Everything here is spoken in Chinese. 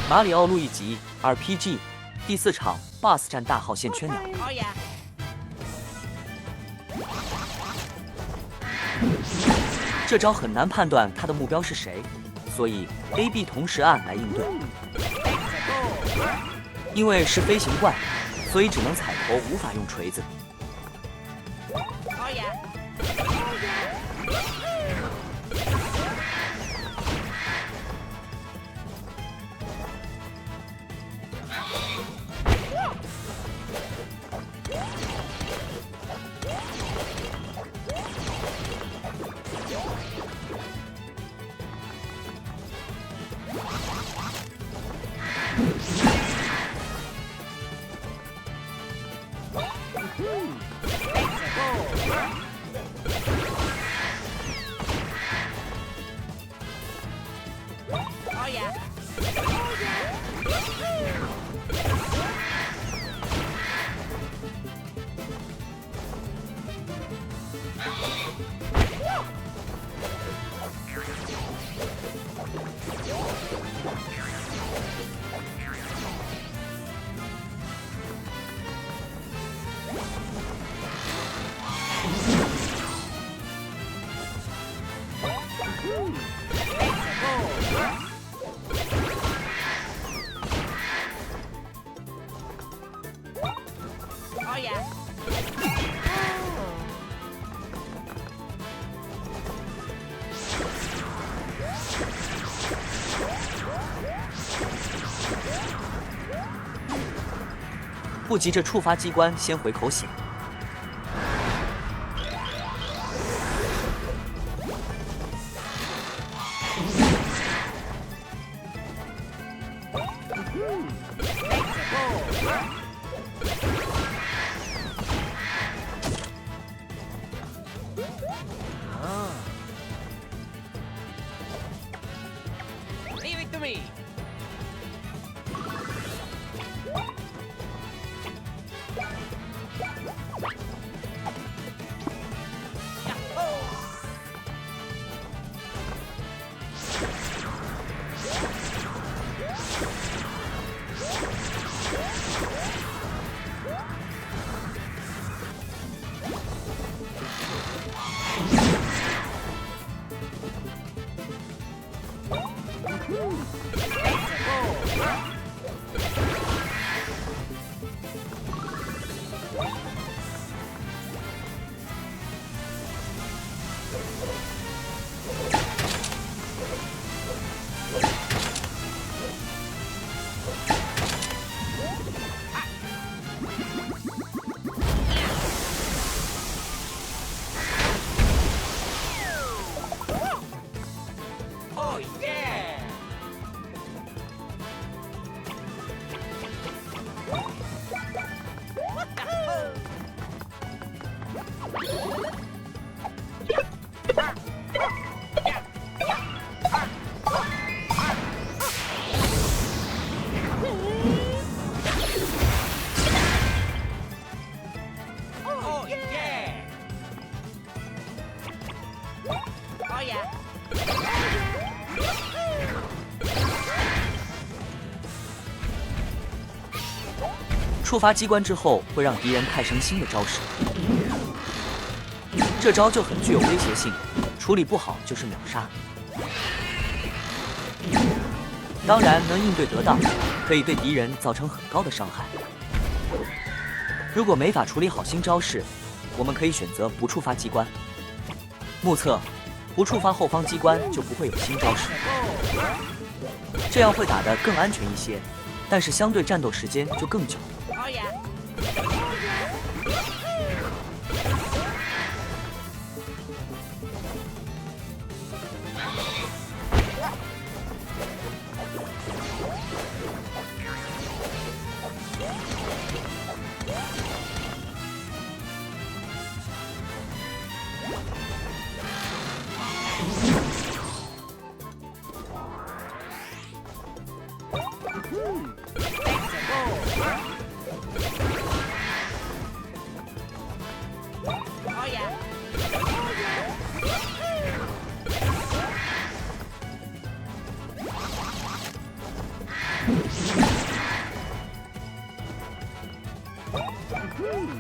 马里奥路易吉 RPG 第4场 BOSS 战大号线圈鸟。这招很难判断他的目标是谁，所以 A、B 同时按来应对。因为是飞行怪，所以只能踩头，无法用锤子。不急着触发机关，先回口血。Leave it to me. Oh yeah! 触发机关之后，会让敌人派生新的招式。这招就很具有威胁性，处理不好就是秒杀。当然，能应对得当，可以对敌人造成很高的伤害。如果没法处理好新招式，我们可以选择不触发机关。目测，不触发后方机关就不会有新招式，这样会打得更安全一些，但是相对战斗时间就更久。Let's go.